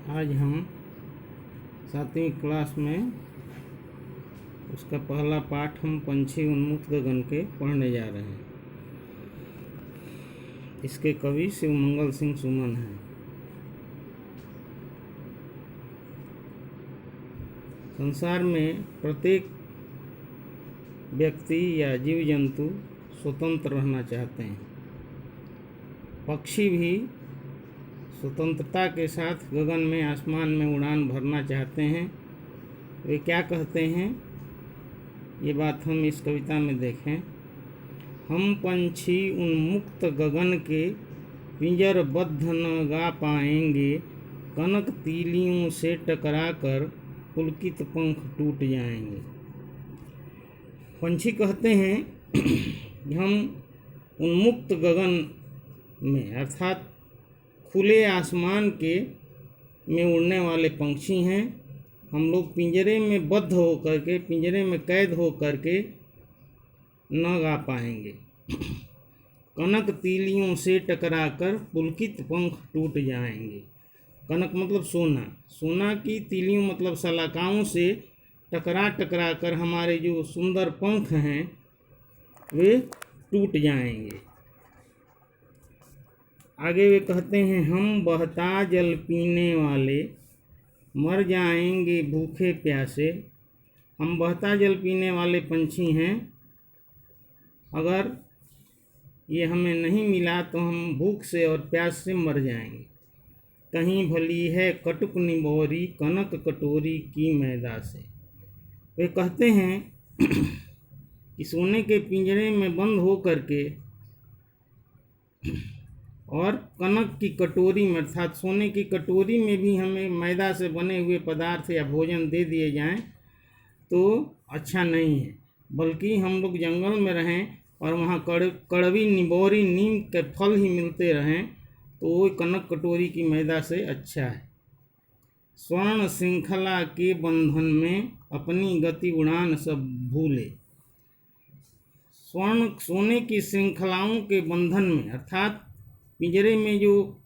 आज हम 7वीं क्लास में उसका पहला पाठ हम पंछी उन्मुक्त गगन के पढ़ने जा रहे हैं। इसके कवि शिवमंगल सिंह सुमन हैं। संसार में प्रत्येक व्यक्ति या जीव जंतु स्वतंत्र रहना चाहते हैं। पक्षी भी स्वतंत्रता के साथ गगन में आसमान में उड़ान भरना चाहते हैं। वे क्या कहते हैं, ये बात हम इस कविता में देखें। हम पंछी उन्मुक्त गगन के पिंजरबद्ध न गा पाएंगे, कनक तीलियों से टकराकर पुलकित पंख टूट जाएंगे। पंछी कहते हैं कि हम उन्मुक्त गगन में अर्थात खुले आसमान के में उड़ने वाले पंछी हैं। हम लोग पिंजरे में बद्ध होकर के, पिंजरे में कैद होकर के न गा पाएंगे। कनक तीलियों से टकराकर पुलकित पंख टूट जाएंगे। कनक मतलब सोना, सोना की तीलियों मतलब सलाखाओं से टकरा कर हमारे जो सुंदर पंख हैं वे टूट जाएंगे। आगे वे कहते हैं, हम बहता जल पीने वाले मर जाएंगे भूखे प्यासे। हम बहता जल पीने वाले पंछी हैं। अगर ये हमें नहीं मिला तो हम भूख से और प्यास से मर जाएंगे। कहीं भली है कटुक निबोरी कनक कटोरी की मैदा से। वे कहते हैं कि सोने के पिंजरे में बंद हो करके और कनक की कटोरी में अर्थात सोने की कटोरी में भी हमें मैदा से बने हुए पदार्थ या भोजन दे दिए जाएं तो अच्छा नहीं है, बल्कि हम लोग जंगल में रहें और वहाँ कड़वी निबोरी नीम के फल ही मिलते रहें तो वो कनक कटोरी की मैदा से अच्छा है। स्वर्ण श्रृंखला के बंधन में अपनी गति उड़ान सब भूले। स्वर्ण सोने की श्रृंखलाओं के बंधन में अर्थात पिंजरे में जो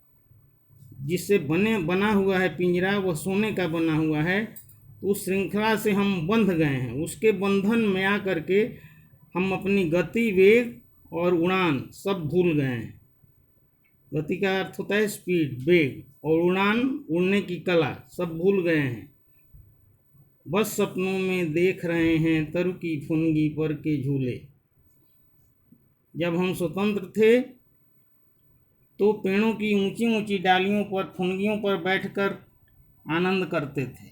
जिससे बना हुआ है पिंजरा वह सोने का बना हुआ है, तो उस श्रृंखला से हम बंध गए हैं। उसके बंधन में आकर के हम अपनी गति, वेग और उड़ान सब भूल गए हैं। गति का अर्थ होता है स्पीड, वेग, और उड़ान उड़ने की कला सब भूल गए हैं। बस सपनों में देख रहे हैं तरु की फुनगी पर के झूले। जब हम स्वतंत्र थे तो पेड़ों की ऊंची ऊंची डालियों पर, फुनगियों पर बैठकर आनंद करते थे,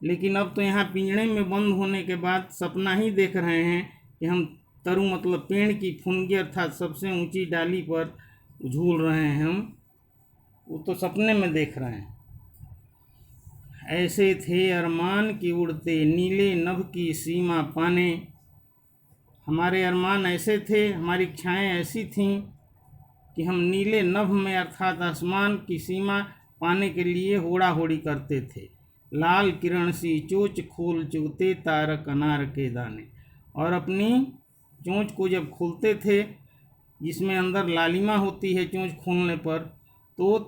लेकिन अब तो यहाँ पिंजरे में बंद होने के बाद सपना ही देख रहे हैं कि हम तरु मतलब पेड़ की फुनगी अर्थात सबसे ऊंची डाली पर झूल रहे हैं। हम वो तो सपने में देख रहे हैं। ऐसे थे अरमान की उड़ते नीले नभ की सीमा पाने। हमारे अरमान ऐसे थे, हमारी इच्छाएं ऐसी थीं कि हम नीले नभ में अर्थात आसमान की सीमा पाने के लिए होड़ा होड़ी करते थे। लाल किरण सी चोंच खोल चुगते तारक अनार के दाने। और अपनी चोंच को जब खोलते थे, जिसमें अंदर लालिमा होती है चोंच खोलने पर, तो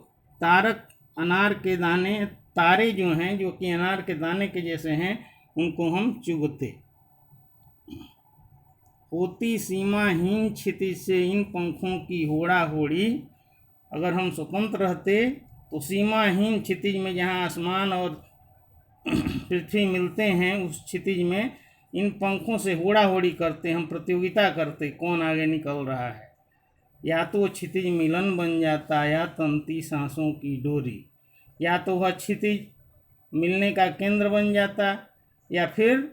तारक अनार के दाने, तारे जो हैं जो कि अनार के दाने के जैसे हैं, उनको हम चुगते। होती सीमाहीन क्षितिज से इन पंखों की होड़ा होड़ी। अगर हम स्वतंत्र रहते तो सीमाहीन क्षितिज में जहाँ आसमान और पृथ्वी मिलते हैं उस क्षितिज में इन पंखों से होड़ा होड़ी करते, हम प्रतियोगिता करते कौन आगे निकल रहा है। या तो वह क्षितिज मिलन बन जाता या तंती सांसों की डोरी। या तो वह क्षितिज मिलने का केंद्र बन जाता या फिर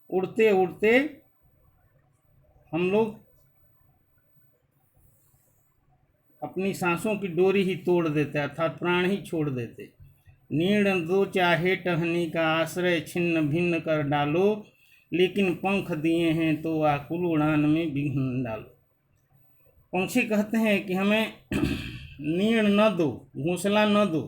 उड़ते उड़ते हम लोग अपनी सांसों की डोरी ही तोड़ देते अर्थात प्राण ही छोड़ देते। नीड़ दो चाहे टहनी का आश्रय छिन्न भिन्न कर डालो, लेकिन पंख दिए हैं तो आकुल उड़ान में विघ्न डालो। पंछी कहते हैं कि हमें नीड़ न दो, घोंसला न दो,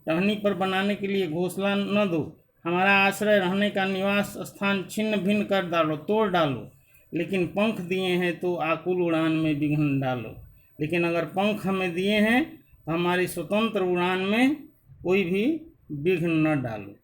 टहनी पर बनाने के लिए घोंसला न दो, हमारा आश्रय रहने का निवास स्थान छिन्न भिन्न कर डालो, तोड़ डालो, लेकिन पंख दिए हैं तो आकुल उड़ान में विघ्न डालो। लेकिन अगर पंख हमें दिए हैं हमारी स्वतंत्र उड़ान में कोई भी विघ्न न डालो।